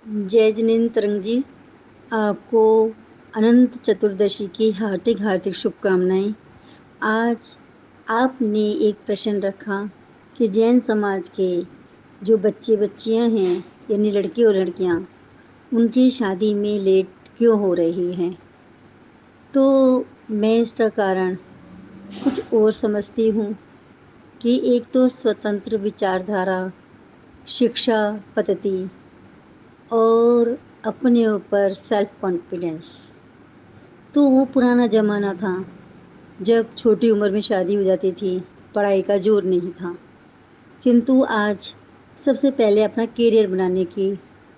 जय जिनेन्द्र तरंग जी, आपको अनंत चतुर्दशी की हार्दिक हार्दिक शुभकामनाएं। आज आपने एक प्रश्न रखा कि जैन समाज के जो बच्चे बच्चियां हैं यानी लड़के और लड़कियां, उनकी शादी में लेट क्यों हो रही हैं। तो मैं इसका कारण कुछ और समझती हूँ कि एक तो स्वतंत्र विचारधारा, शिक्षा पद्धति और अपने ऊपर सेल्फ कॉन्फिडेंस। तो वो पुराना ज़माना था जब छोटी उम्र में शादी हो जाती थी, पढ़ाई का जोर नहीं था। किंतु आज सबसे पहले अपना करियर बनाने की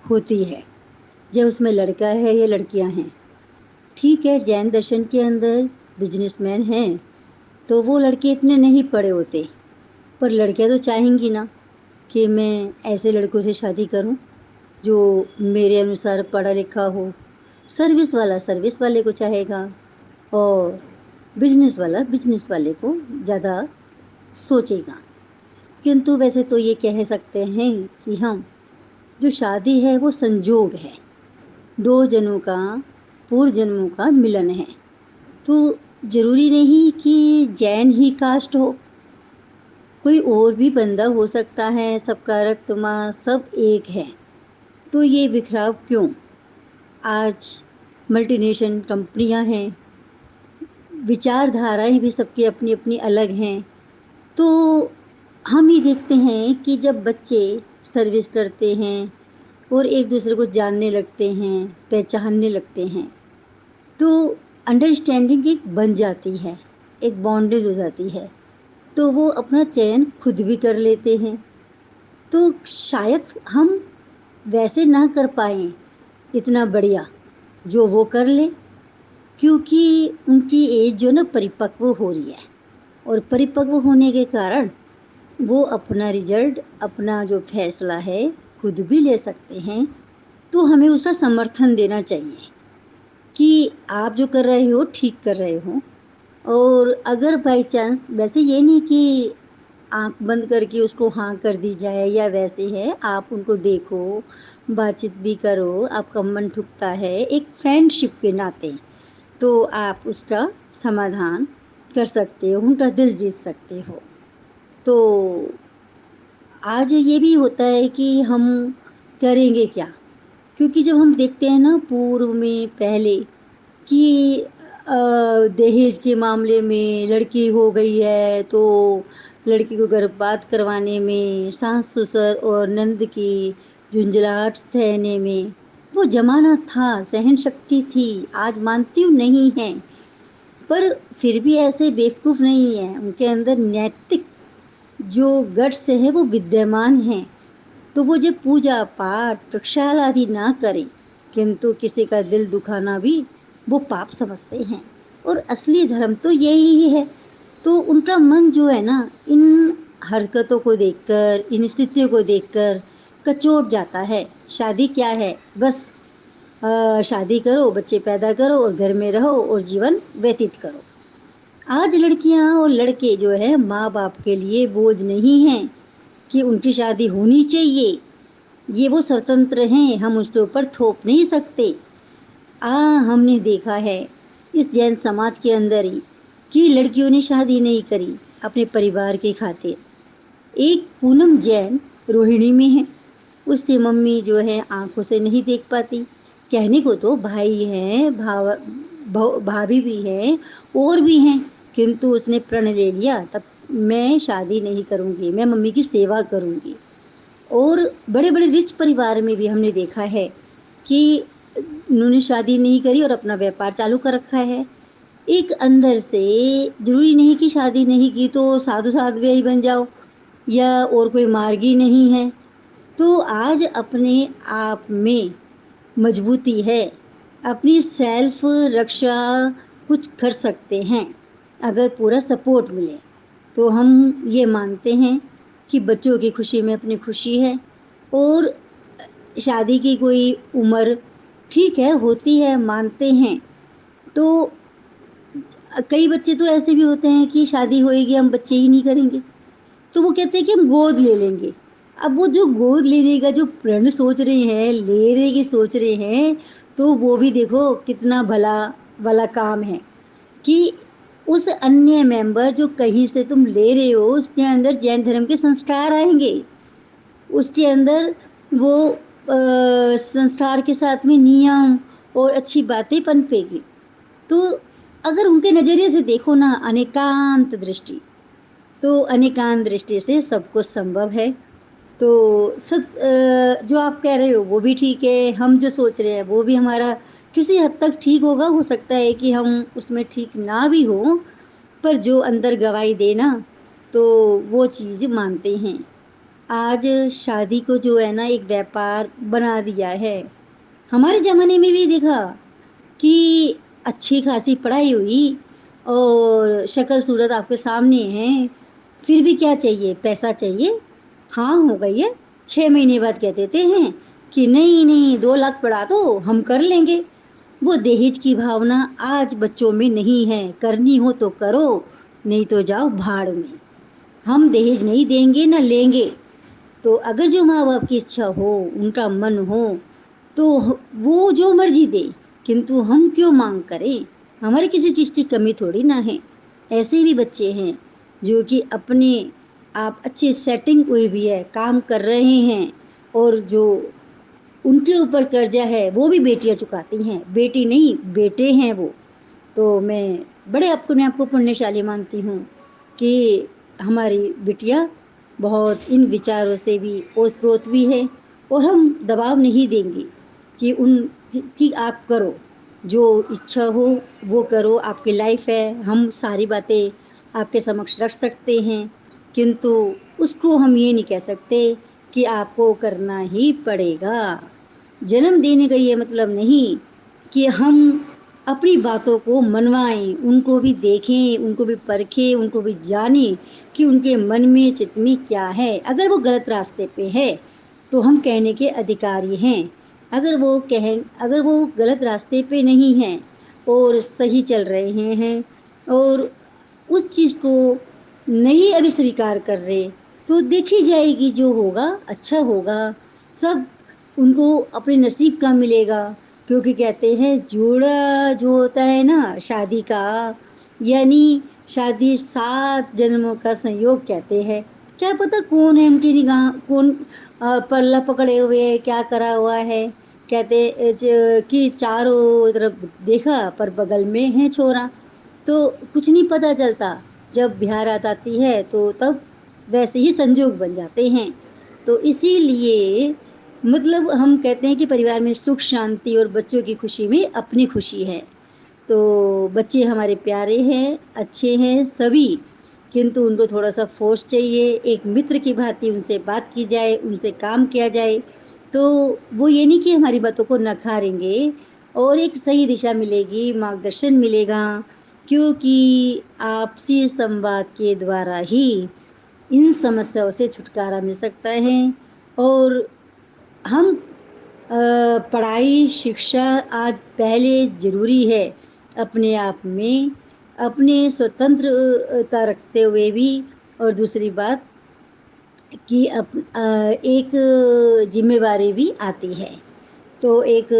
होती है, जब उसमें लड़का है या लड़कियां हैं। ठीक है, जैन दर्शन के अंदर बिजनेसमैन हैं तो वो लड़के इतने नहीं पढ़े होते, पर लड़कियां तो चाहेंगी ना कि मैं ऐसे लड़कों से शादी करूं जो मेरे अनुसार पढ़ा लिखा हो। सर्विस वाला सर्विस वाले को चाहेगा और बिजनेस वाला बिजनेस वाले को ज़्यादा सोचेगा। किंतु वैसे तो ये कह सकते हैं कि हम जो शादी है वो संजोग है, दो जनों का पूर्व जन्मों का मिलन है। तो जरूरी नहीं कि जैन ही कास्ट हो, कोई और भी बंदा हो सकता है। सबका रक्त मां सब एक है, तो ये बिखराव क्यों। आज मल्टीनेशनल कंपनियां हैं, विचारधाराएं भी सबकी अपनी अपनी अलग हैं। तो हम ये देखते हैं कि जब बच्चे सर्विस करते हैं और एक दूसरे को जानने लगते हैं, पहचानने लगते हैं, तो अंडरस्टैंडिंग एक बन जाती है, एक बॉन्डेज हो जाती है। तो वो अपना चयन खुद भी कर लेते हैं। तो शायद हम वैसे ना कर पाए इतना बढ़िया जो वो कर ले, क्योंकि उनकी एज जो ना परिपक्व हो रही है, और परिपक्व होने के कारण वो अपना रिजल्ट, अपना जो फैसला है खुद भी ले सकते हैं। तो हमें उसका समर्थन देना चाहिए कि आप जो कर रहे हो ठीक कर रहे हो। और अगर बाई चांस, वैसे ये नहीं कि आंख बंद करके उसको हाँ कर दी जाए या वैसे है, आप उनको देखो, बातचीत भी करो, आपका मन ठुकता है एक फ्रेंडशिप के नाते, तो आप उसका समाधान कर सकते हो, उनका दिल जीत सकते हो। तो आज ये भी होता है कि हम करेंगे क्या, क्योंकि जब हम देखते हैं ना पूर्व में पहले कि दहेज के मामले में लड़की हो गई है तो लड़की को गर्भपात करवाने में, सास ससुर और नंद की झुंझलाहट सहने में वो जमाना था, सहन शक्ति थी। आज मानती हूँ नहीं है, पर फिर भी ऐसे बेवकूफ़ नहीं है, उनके अंदर नैतिक जो गट्स है वो विद्यमान है। तो वो जब पूजा पाठ प्रक्षाल आदि ना करें, किंतु किसी का दिल दुखाना भी वो पाप समझते हैं, और असली धर्म तो यही है। तो उनका मन जो है ना, इन हरकतों को देखकर, इन स्थितियों को देखकर कचोट जाता है। शादी क्या है, बस शादी करो, बच्चे पैदा करो और घर में रहो और जीवन व्यतीत करो। आज लड़कियां और लड़के जो है माँ बाप के लिए बोझ नहीं हैं कि उनकी शादी होनी चाहिए, ये वो स्वतंत्र हैं, हम उसके ऊपर थोप नहीं सकते। हमने देखा है इस जैन समाज के अंदर ही कि लड़कियों ने शादी नहीं करी अपने परिवार के खातिर। एक पूनम जैन रोहिणी में है, उसकी मम्मी जो है आंखों से नहीं देख पाती। कहने को तो भाई हैं, भाभी भी हैं और भी हैं, किंतु उसने प्रण ले लिया, तब मैं शादी नहीं करूंगी, मैं मम्मी की सेवा करूंगी। और बड़े बड़े रिच परिवार में भी हमने देखा है कि उन्होंने शादी नहीं करी और अपना व्यापार चालू कर रखा है। एक अंदर से जरूरी नहीं कि शादी नहीं की तो साधु साध्वी ही बन जाओ या और कोई मार्ग ही नहीं है। तो आज अपने आप में मजबूती है, अपनी सेल्फ रक्षा कुछ कर सकते हैं अगर पूरा सपोर्ट मिले। तो हम ये मानते हैं कि बच्चों की खुशी में अपनी खुशी है, और शादी की कोई उम्र ठीक है होती है, मानते हैं। तो कई बच्चे तो ऐसे भी होते हैं कि शादी होएगी हम बच्चे ही नहीं करेंगे, तो वो कहते हैं कि हम गोद ले लेंगे। अब वो जो गोद लेने का जो प्रण सोच रहे हैं, लेने की सोच रहे हैं, तो वो भी देखो कितना भला वाला काम है कि उस अन्य मेंबर जो कहीं से तुम ले रहे हो, उसके अंदर जैन धर्म के संस्कार आएँगे। उसके अंदर वो संस्कार के साथ में नियम और अच्छी बातें पनपेगी। तो अगर उनके नज़रिए से देखो ना अनेकांत दृष्टि, तो अनेकांत दृष्टि से सब कुछ संभव है। तो सब जो आप कह रहे हो वो भी ठीक है, हम जो सोच रहे हैं वो भी हमारा किसी हद तक ठीक होगा, हो सकता है कि हम उसमें ठीक ना भी हों, पर जो अंदर गवाही दे ना, तो वो चीज़ मानते हैं। आज शादी को जो है ना एक व्यापार बना दिया है। हमारे ज़माने में भी देखा कि अच्छी खासी पढ़ाई हुई और शक्ल-सूरत आपके सामने है, फिर भी क्या चाहिए? पैसा चाहिए। हाँ, हो गई है। 6 महीने बाद कह देते हैं कि नहीं, 2 लाख बढ़ा दो, हम कर लेंगे। वो दहेज की भावना आज बच्चों में नहीं है, करनी हो तो करो, नहीं तो जाओ भाड़ में। हम दहेज नहीं देंगे ना लेंगे। तो अगर जो माँ-बाप की इच्छा हो, उनका मन हो, तो वो जो मर्जी दे, किंतु हम क्यों मांग करें? हमारी किसी चीज़ की कमी थोड़ी ना है। ऐसे भी बच्चे हैं जो कि अपने आप अच्छी सेटिंग हुई भी है, काम कर रहे हैं और जो उनके ऊपर कर्जा है वो भी बेटियां चुकाती हैं, बेटी नहीं बेटे हैं वो। तो मैं बड़े अपने आप को पुण्यशाली मानती हूँ कि हमारी बिटिया बहुत इन विचारों से भी ओत-प्रोत भी है और हम दबाव नहीं देंगे कि कि आप करो, जो इच्छा हो वो करो, आपकी लाइफ है, हम सारी बातें आपके समक्ष रख सकते हैं, किंतु उसको हम ये नहीं कह सकते कि आपको करना ही पड़ेगा। जन्म देने का ये मतलब नहीं कि हम अपनी बातों को मनवाएँ, उनको भी देखें, उनको भी परखें, उनको भी जानें कि उनके मन में, चित्त में क्या है। अगर वो गलत रास्ते पे है, तो हम कहने के अधिकारी हैं। अगर वो गलत रास्ते पे नहीं हैं और सही चल रहे हैं और उस चीज़ को नहीं अभी स्वीकार कर रहे, तो देखी जाएगी जो होगा, अच्छा होगा। सब उनको अपने नसीब का मिलेगा क्योंकि कहते हैं जोड़ा जो होता है ना शादी का, यानी शादी 7 जन्मों का संयोग कहते हैं। क्या पता कौन है उनकी निगाह कौन पल्ला पकड़े हुए है, क्या करा हुआ है। कहते कि चारों तरफ देखा पर बगल में है छोरा। तो कुछ नहीं पता चलता, जब ब्याह-रात आती है तो तब वैसे ही संजोग बन जाते हैं। तो इसीलिए मतलब हम कहते हैं कि परिवार में सुख, शांति और बच्चों की खुशी में अपनी खुशी है। तो बच्चे हमारे प्यारे हैं, अच्छे हैं सभी, किंतु उनको थोड़ा-सा फ़ोर्स चाहिए, एक मित्र की भाँति उनसे बात की जाए, उनसे काम किया जाए, तो वो ये नहीं कि हमारी बातों को नकारेंगे और एक सही दिशा मिलेगी, मार्गदर्शन मिलेगा, क्योंकि आपसी संवाद के द्वारा ही इन समस्याओं से छुटकारा मिल सकता है और हम पढ़ाई, शिक्षा आज पहले ज़रूरी है अपने आप में, अपने स्वतंत्रता रखते हुए भी और दूसरी बात कि एक ज़िम्मेवारी भी आती है। तो एक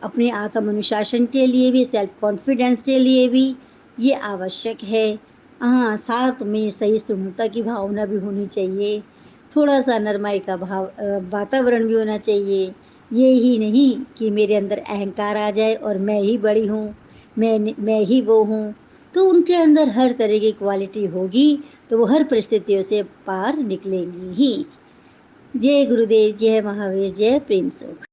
अपने आत्म अनुशासन के लिए भी, सेल्फ कॉन्फिडेंस के लिए भी ये आवश्यक है। हाँ, साथ में सहिष्णुता की भावना भी होनी चाहिए, थोड़ा-सा नरमाई का वातावरण भी होना चाहिए। ये ही नहीं कि मेरे अंदर अहंकार आ जाए और मैं ही बड़ी हूँ, मैं ही वो हूँ। तो उनके अंदर हर तरह की क्वालिटी होगी, तो वो हर परिस्थितियों से पार निकलेंगी ही। जय गुरुदेव, जय महावीर, जय प्रेम सुख।